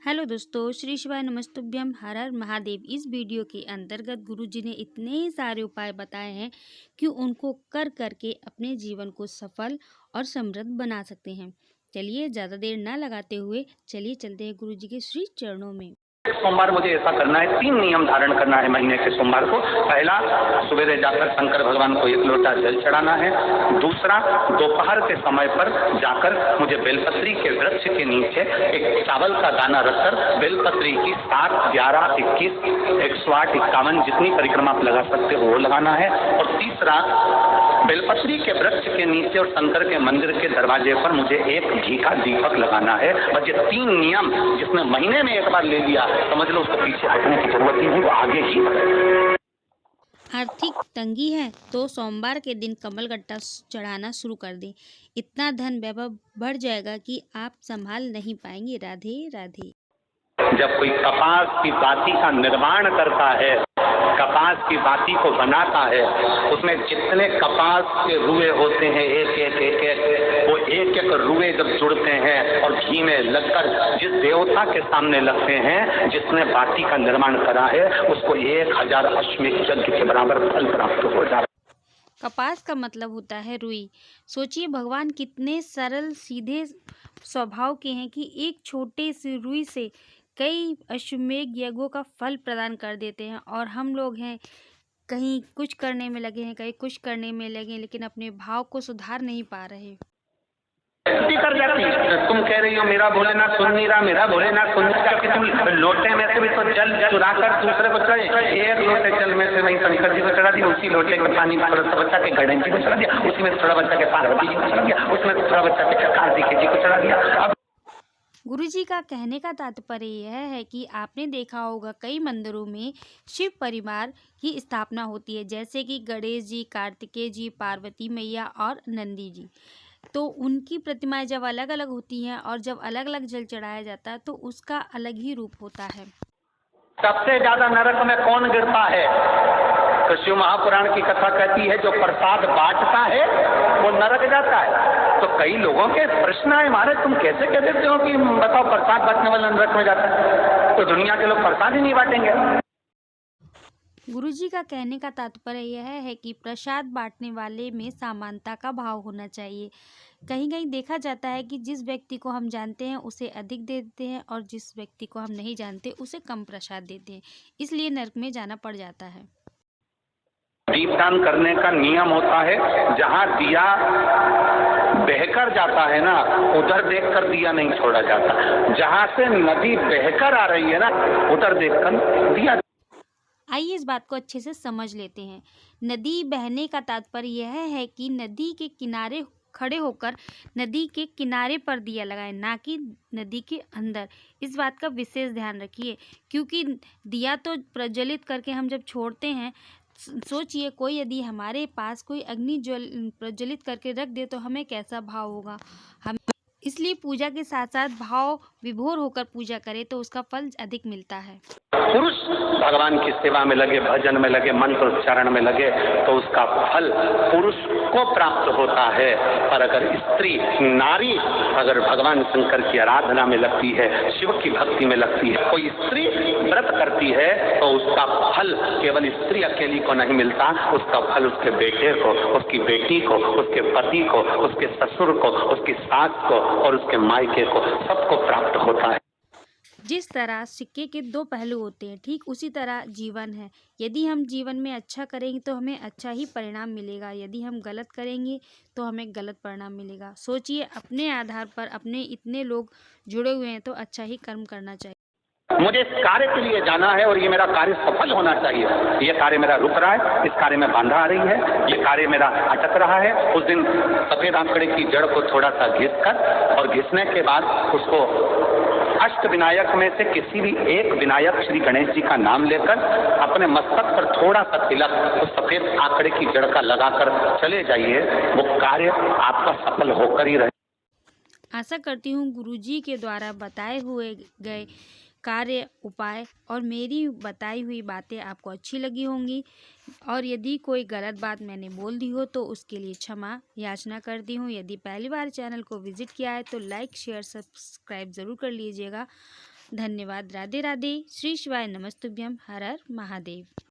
Hello दोस्तों, श्री शिवाय नमस्तुभ्यम, हर हर महादेव। इस वीडियो के अंतर्गत गुरुजी ने इतने सारे उपाय बताए हैं कि उनको कर करके अपने जीवन को सफल और समृद्ध बना सकते हैं। चलिए ज़्यादा देर ना लगाते हुए चलिए चलते हैं गुरुजी के श्री चरणों में। सोमवार मुझे ऐसा करना है, 3 नियम धारण करना है महीने के सोमवार को। पहला, सवेरे जाकर शंकर भगवान को 1 लोटा जल चढ़ाना है। दूसरा, दोपहर के समय पर जाकर मुझे बेलपत्री के वृक्ष के नीचे एक चावल का दाना रखकर बेलपत्री की 7, 11, 21, 108, 51 जितनी परिक्रमा आप लगा सकते हो वो लगाना है। और तीसरा, बेलपत्री के वृक्ष के नीचे और शंकर के मंदिर के दरवाजे पर मुझे एक घी का दीपक लगाना है। और ये 3 नियम जिसने महीने में एक बार ले लिया, समझ लो उसको पीछे हटने की जरूरत ही नहीं, वो आगे ही। आर्थिक तंगी है तो सोमवार के दिन कमलगट्टा चढ़ाना शुरू कर दें। इतना धन वैभव बढ़ जाएगा कि आप संभाल नहीं पाएंगे। राधे राधे। जब कोई कपास की बाती का निर्माण करता है, कपास की बाती को बनाता है, उसमें जितने कपास के रुए होते हैं एक एक वो एक रुए जब जुड़ते हैं और घी में लगकर जिस देवता के सामने लगते हैं, जिसने बाती का निर्माण करा है, उसको 1000 अश्वमेध यज्ञ के बराबर फल प्राप्त हो जाता है। कपास का मतलब होता है रुई। सोचिए भगवान कितने सरल सीधे स्वभाव के हैं कि एक छोटे से रुई से कई अश्वमेध यज्ञों का फल प्रदान कर देते हैं। और हम लोग हैं कहीं कुछ करने में लगे हैं, कहीं कुछ करने में लगे हैं, लेकिन अपने भाव को सुधार नहीं पा रहे। कर जाती, तुम कह रही हो मेरा भोलेनाथ सुन नहीं रहा, मेरा भोलेनाथ सुन नहीं रहा, कि तुम लोटे में से भी तो जल चुरा कर दूसरे को चढ़े। 1 लोटे जल में से वही शंकर जी को चढ़ा दिया, उसी लोटे में पानी थोड़ा सा बच्चा के गणेश जी को चढ़ा दिया, उसी में थोड़ा बच्चा के पार्वती जी को चढ़ा दिया, उसमें थोड़ा बच्चा के कार्तिक जी को चढ़ा दिया। अब गुरुजी का कहने का तात्पर्य यह है कि आपने देखा होगा कई मंदिरों में शिव परिवार की स्थापना होती है, जैसे कि गणेश जी, कार्तिकेय जी, पार्वती मैया और नंदी जी। तो उनकी प्रतिमाएं जब अलग अलग होती हैं और जब अलग अलग जल चढ़ाया जाता है तो उसका अलग ही रूप होता है। सबसे ज्यादा नरक में कौन गिरता है? तो शिव महापुराण की कथा कहती है जो प्रसाद बांटता है वो नरक जाता है। तो कई लोगों के प्रश्न आए, महाराज तुम कैसे कह देते हो कि बताओ प्रसाद बांटने वाला नरक में जाता है? तो दुनिया के लोग प्रसाद ही नहीं बांटेंगे। गुरुजी का कहने का तात्पर्य यह है कि प्रसाद बांटने वाले में समानता का भाव होना चाहिए। कहीं कहीं देखा जाता है कि जिस व्यक्ति को हम जानते हैं उसे अधिक देते हैं और जिस व्यक्ति को हम नहीं जानते उसे कम प्रसाद देते हैं, इसलिए नरक में जाना पड़ जाता है। दीपदान करने का नियम होता है, जहाँ दिया बहकर जाता है ना, उधर देखकर दिया नहीं छोड़ा जाता। जहाँ से नदी बहकर आ रही है ना, उधर देखकर दिया। आइए इस बात को अच्छे से समझ लेते हैं। नदी बहने का तात्पर्य यह है कि नदी के किनारे खड़े होकर नदी के किनारे पर दिया लगाएं, ना कि नदी के अंदर। इस बात का विशेष ध्यान रखिए, क्योंकि दिया तो प्रज्वलित करके हम जब छोड़ते हैं, सोचिए कोई यदि हमारे पास कोई अग्नि प्रज्वलित करके रख दे तो हमें कैसा भाव होगा। हम इसलिए पूजा के साथ साथ भाव विभोर होकर पूजा करें तो उसका फल अधिक मिलता है। पुरुष भगवान की सेवा में लगे, भजन में लगे, मंत्र उच्चारण में लगे तो उसका फल पुरुष को प्राप्त होता है। पर अगर स्त्री, नारी अगर भगवान शंकर की आराधना में लगती है, शिव की भक्ति में लगती है, कोई स्त्री व्रत करती है तो उसका फल केवल स्त्री अकेली को नहीं मिलता, उसका फल उसके बेटे को, उसकी बेटी को, उसके पति को, उसके ससुर को, उसकी सास को और उसके मायके को, सबको प्राप्त होता है। जिस तरह सिक्के के 2 पहलू होते हैं, ठीक उसी तरह जीवन है। यदि हम जीवन में अच्छा करेंगे तो हमें अच्छा ही परिणाम मिलेगा, यदि हम गलत करेंगे तो हमें गलत परिणाम मिलेगा। सोचिए अपने आधार पर अपने इतने लोग जुड़े हुए हैं तो अच्छा ही कर्म करना चाहिए। मुझे इस कार्य के लिए जाना है और ये मेरा कार्य सफल होना चाहिए। ये कार्य मेरा रुक रहा है, इस कार्य में बांधा आ रही है, ये कार्य मेरा अटक रहा है। उस दिन सफेद आंकड़े की जड़ को थोड़ा सा घिसकर और घिसने के बाद उसको अष्ट विनायक में से किसी भी एक विनायक श्री गणेश जी का नाम लेकर अपने मस्तक पर थोड़ा सा तिलक उस सफेद आंकड़े की जड़ का लगाकर चले जाइए। वो कार्य आपका सफल होकर ही रहे। आशा करती हूँ गुरुजी के द्वारा बताए हुए गए कार्य, उपाय और मेरी बताई हुई बातें आपको अच्छी लगी होंगी। और यदि कोई गलत बात मैंने बोल दी हो तो उसके लिए क्षमा याचना करती हूँ। यदि पहली बार चैनल को विजिट किया है तो लाइक, शेयर, सब्सक्राइब ज़रूर कर लीजिएगा। धन्यवाद। राधे राधे। श्री शिवाय नमस्तुभ्यम। हर हर महादेव।